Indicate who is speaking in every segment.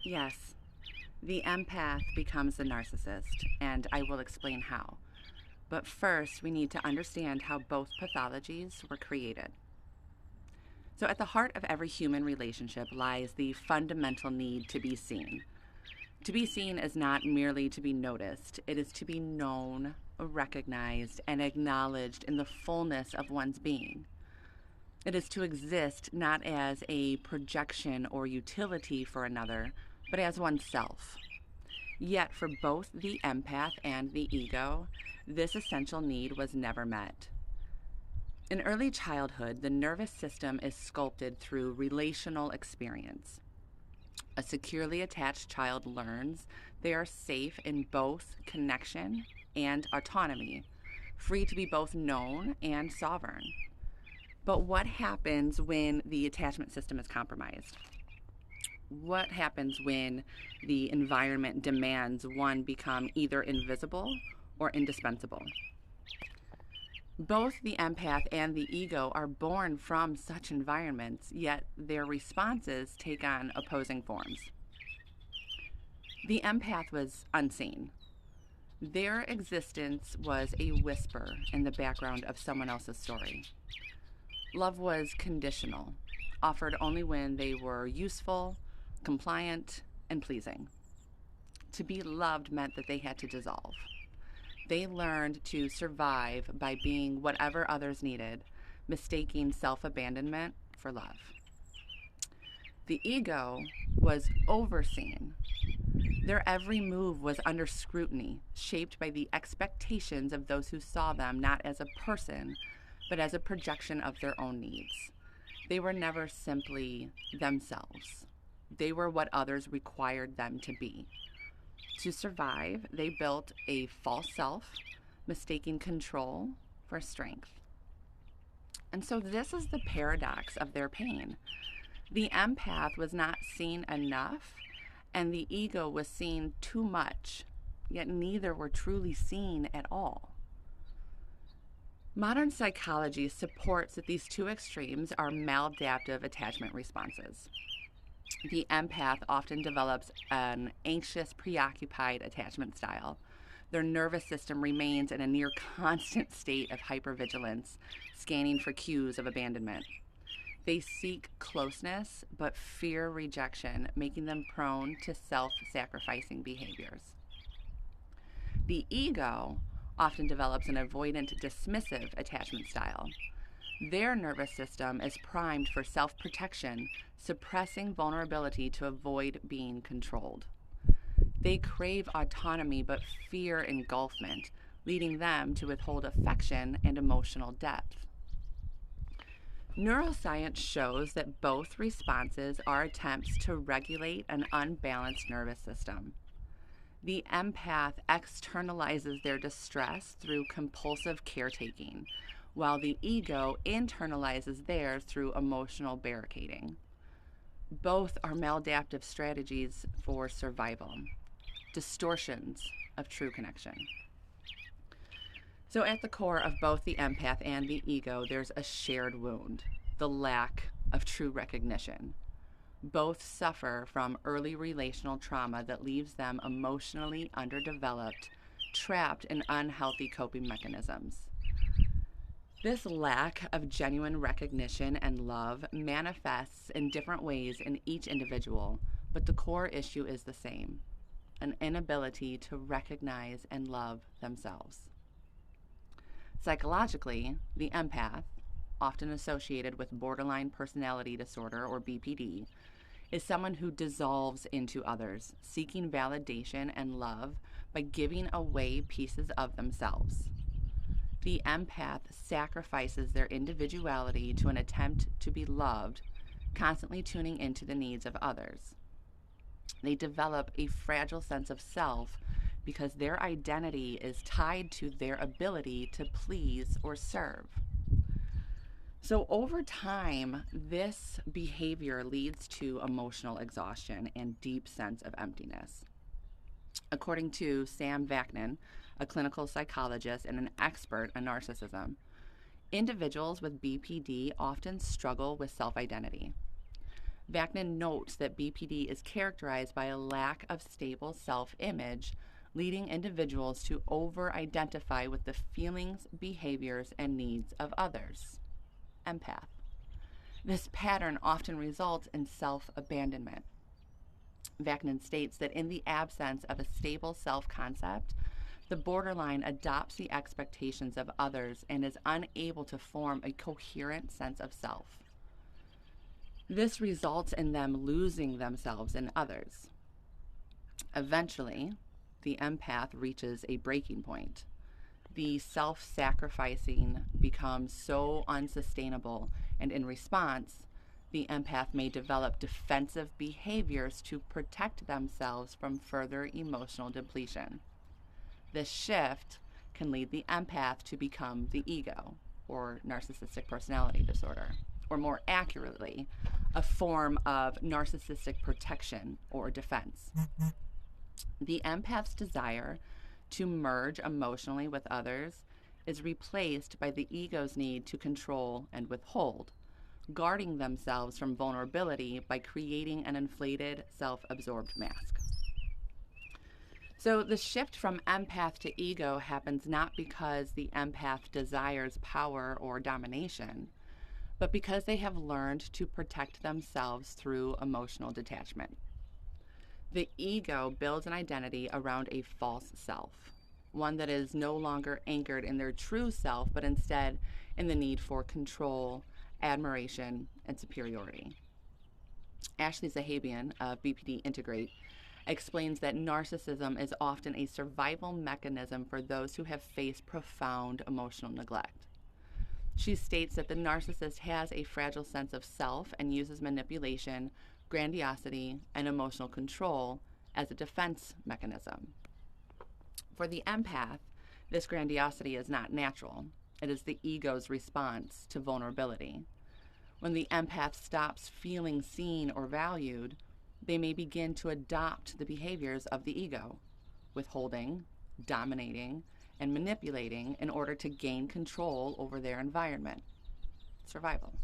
Speaker 1: Yes, the empath becomes the narcissist, and I will explain how. But first, we need to understand how both pathologies were created. So, at the heart of every human relationship lies the fundamental need to be seen. To be seen is not merely to be noticed, it is to be known, recognized, and acknowledged in the fullness of one's being. It is to exist not as a projection or utility for another, but as oneself. Yet, for both the empath and the ego, this essential need was never met. In early childhood, the nervous system is sculpted through relational experience. A securely attached child learns they are safe in both connection and autonomy, free to be both known and sovereign. But what happens when the attachment system is compromised? What happens when the environment demands one become either invisible or indispensable? Both the empath and the ego are born from such environments, yet their responses take on opposing forms. The empath was unseen. Their existence was a whisper in the background of someone else's story. Love was conditional, offered only when they were useful, compliant, and pleasing. To be loved meant that they had to dissolve. They learned to survive by being whatever others needed, mistaking self-abandonment for love. The ego was overseen. Their every move was under scrutiny, shaped by the expectations of those who saw them not as a person, but as a projection of their own needs. They were never simply themselves. They were what others required them to be. To survive, they built a false self, mistaking control for strength. And so this is the paradox of their pain. The empath was not seen enough, and the ego was seen too much, yet neither were truly seen at all. Modern psychology supports that these two extremes are maladaptive attachment responses. The empath often develops an anxious, preoccupied attachment style. Their nervous system remains in a near constant state of hypervigilance, scanning for cues of abandonment. They seek closeness but fear rejection, making them prone to self-sacrificing behaviors. The ego often develops an avoidant, dismissive attachment style. Their nervous system is primed for self-protection, suppressing vulnerability to avoid being controlled. They crave autonomy but fear engulfment, leading them to withhold affection and emotional depth. Neuroscience shows that both responses are attempts to regulate an unbalanced nervous system. The empath externalizes their distress through compulsive caretaking, while the ego internalizes theirs through emotional barricading. Both are maladaptive strategies for survival, distortions of true connection. So at the core of both the empath and the ego, there's a shared wound, the lack of true recognition. Both suffer from early relational trauma that leaves them emotionally underdeveloped, trapped in unhealthy coping mechanisms. This lack of genuine recognition and love manifests in different ways in each individual, but the core issue is the same: an inability to recognize and love themselves. Psychologically, the empath, often associated with borderline personality disorder or BPD, is someone who dissolves into others, seeking validation and love by giving away pieces of themselves. The empath sacrifices their individuality to an attempt to be loved, constantly tuning into the needs of others. They develop a fragile sense of self because their identity is tied to their ability to please or serve. So over time, this behavior leads to emotional exhaustion and deep sense of emptiness. According to Sam Vaknin, a clinical psychologist and an expert on narcissism, individuals with BPD often struggle with self-identity. Vaknin notes that BPD is characterized by a lack of stable self-image, leading individuals to over-identify with the feelings, behaviors, and needs of others. Empath. This pattern often results in self-abandonment. Vaknin states that in the absence of a stable self-concept, the borderline adopts the expectations of others and is unable to form a coherent sense of self. This results in them losing themselves in others. Eventually, the empath reaches a breaking point. The self-sacrificing becomes so unsustainable, and in response, the empath may develop defensive behaviors to protect themselves from further emotional depletion. This shift can lead the empath to become the ego, or narcissistic personality disorder, or more accurately, a form of narcissistic protection or defense. The empath's desire to merge emotionally with others is replaced by the ego's need to control and withhold, guarding themselves from vulnerability by creating an inflated, self-absorbed mask. So the shift from empath to ego happens not because the empath desires power or domination, but because they have learned to protect themselves through emotional detachment. The ego builds an identity around a false self, one that is no longer anchored in their true self, but instead in the need for control, admiration, and superiority. Ashley Zahabian of BPD Integrate explains that narcissism is often a survival mechanism for those who have faced profound emotional neglect. She states that the narcissist has a fragile sense of self and uses manipulation, grandiosity, and emotional control as a defense mechanism. For the empath, this grandiosity is not natural. It is the ego's response to vulnerability. When the empath stops feeling seen or valued, they may begin to adopt the behaviors of the ego, withholding, dominating, and manipulating in order to gain control over their environment. Survival.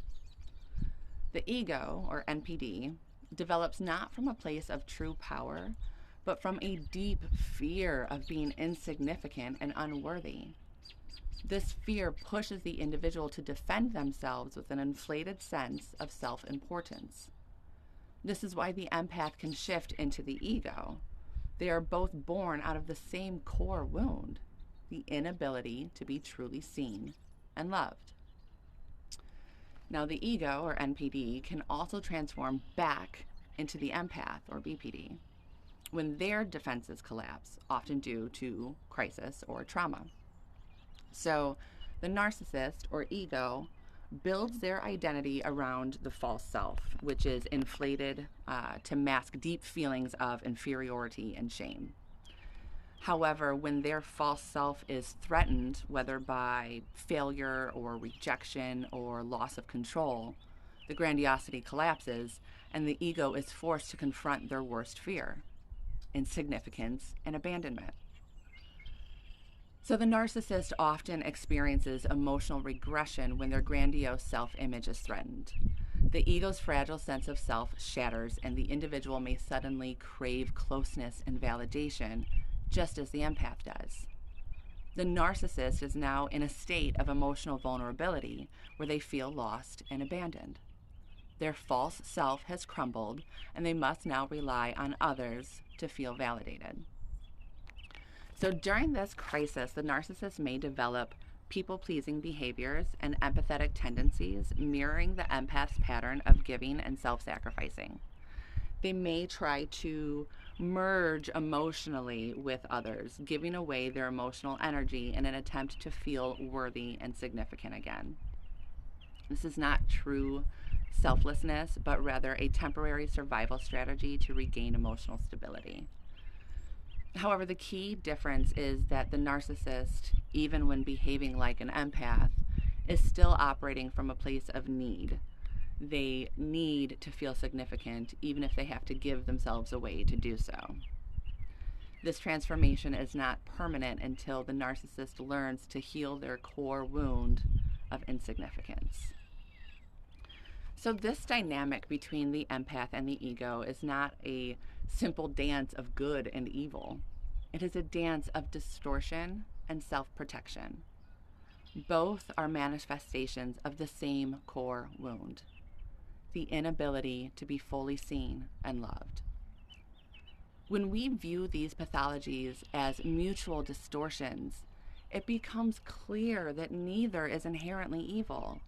Speaker 1: The ego, or NPD, develops not from a place of true power, but from a deep fear of being insignificant and unworthy. This fear pushes the individual to defend themselves with an inflated sense of self-importance. This is why the empath can shift into the ego. They are both born out of the same core wound, the inability to be truly seen and loved. Now, the ego, or NPD, can also transform back into the empath, or BPD, when their defenses collapse, often due to crisis or trauma. So, the narcissist, or ego, builds their identity around the false self, which is inflated to mask deep feelings of inferiority and shame. However, when their false self is threatened, whether by failure or rejection or loss of control, the grandiosity collapses and the ego is forced to confront their worst fear, insignificance and abandonment. So the narcissist often experiences emotional regression when their grandiose self-image is threatened. The ego's fragile sense of self shatters and the individual may suddenly crave closeness and validation, just as the empath does. The narcissist is now in a state of emotional vulnerability where they feel lost and abandoned. Their false self has crumbled, and they must now rely on others to feel validated. So during this crisis, the narcissist may develop people-pleasing behaviors and empathetic tendencies, mirroring the empath's pattern of giving and self-sacrificing. They may try to merge emotionally with others, giving away their emotional energy in an attempt to feel worthy and significant again. This is not true selflessness, but rather a temporary survival strategy to regain emotional stability. However, the key difference is that the narcissist, even when behaving like an empath, is still operating from a place of need. They need to feel significant, even if they have to give themselves away to do so. This transformation is not permanent until the narcissist learns to heal their core wound of insignificance. So, this dynamic between the empath and the ego is not a simple dance of good and evil. It is a dance of distortion and self protection. Both are manifestations of the same core wound, the inability to be fully seen and loved. When we view these pathologies as mutual distortions, it becomes clear that neither is inherently evil.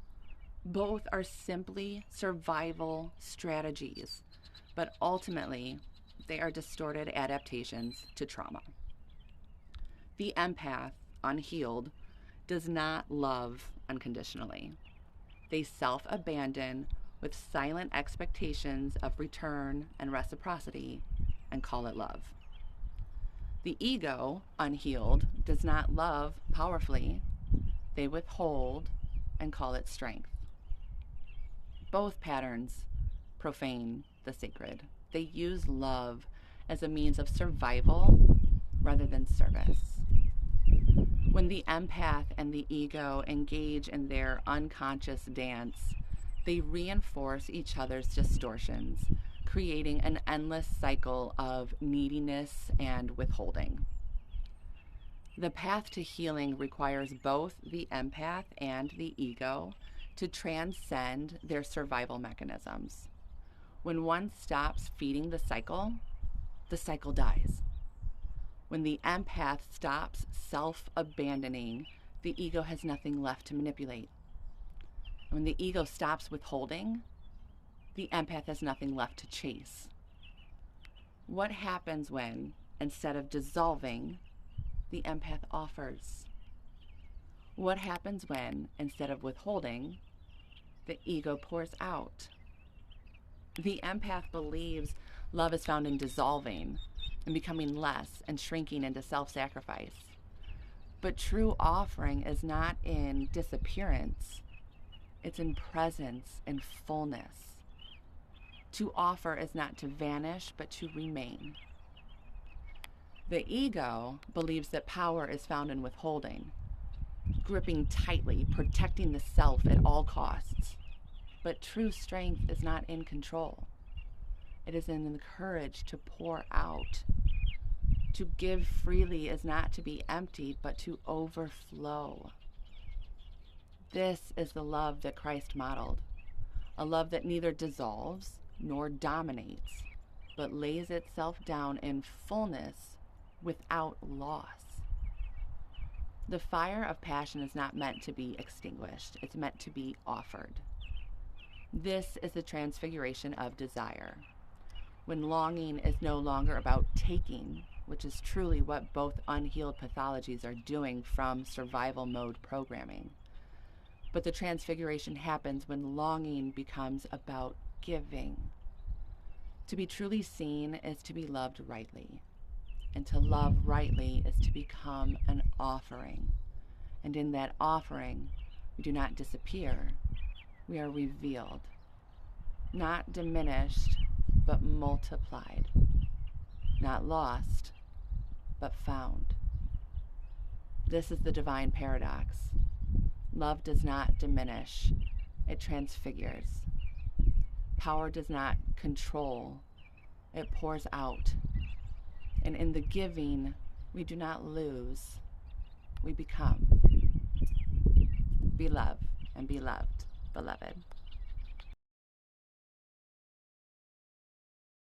Speaker 1: Both are simply survival strategies, but ultimately, they are distorted adaptations to trauma. The empath, unhealed, does not love unconditionally. They self-abandon with silent expectations of return and reciprocity and call it love. The ego, unhealed, does not love powerfully. They withhold and call it strength. Both patterns profane the sacred. They use love as a means of survival rather than service. When the empath and the ego engage in their unconscious dance, they reinforce each other's distortions, creating an endless cycle of neediness and withholding. The path to healing requires both the empath and the ego to transcend their survival mechanisms. When one stops feeding the cycle dies. When the empath stops self-abandoning, the ego has nothing left to manipulate. When the ego stops withholding, the empath has nothing left to chase. What happens when, instead of dissolving, the empath offers? What happens when, instead of withholding, the ego pours out? The empath believes love is found in dissolving and becoming less and shrinking into self-sacrifice. But true offering is not in disappearance. It's in presence and fullness. To offer is not to vanish, but to remain. The ego believes that power is found in withholding, gripping tightly, protecting the self at all costs. But true strength is not in control. It is in the courage to pour out. To give freely is not to be emptied, but to overflow. This is the love that Christ modeled, a love that neither dissolves nor dominates, but lays itself down in fullness without loss. The fire of passion is not meant to be extinguished. It's meant to be offered. This is the transfiguration of desire, when longing is no longer about taking, which is truly what both unhealed pathologies are doing from survival mode programming. But the transfiguration happens when longing becomes about giving. To be truly seen is to be loved rightly, and to love rightly is to become an offering. And in that offering, we do not disappear. We are revealed, not diminished, but multiplied, not lost, but found. This is the divine paradox. Love does not diminish, it transfigures. Power does not control, it pours out. And in the giving, we do not lose, we become. Be loved and be loved, beloved.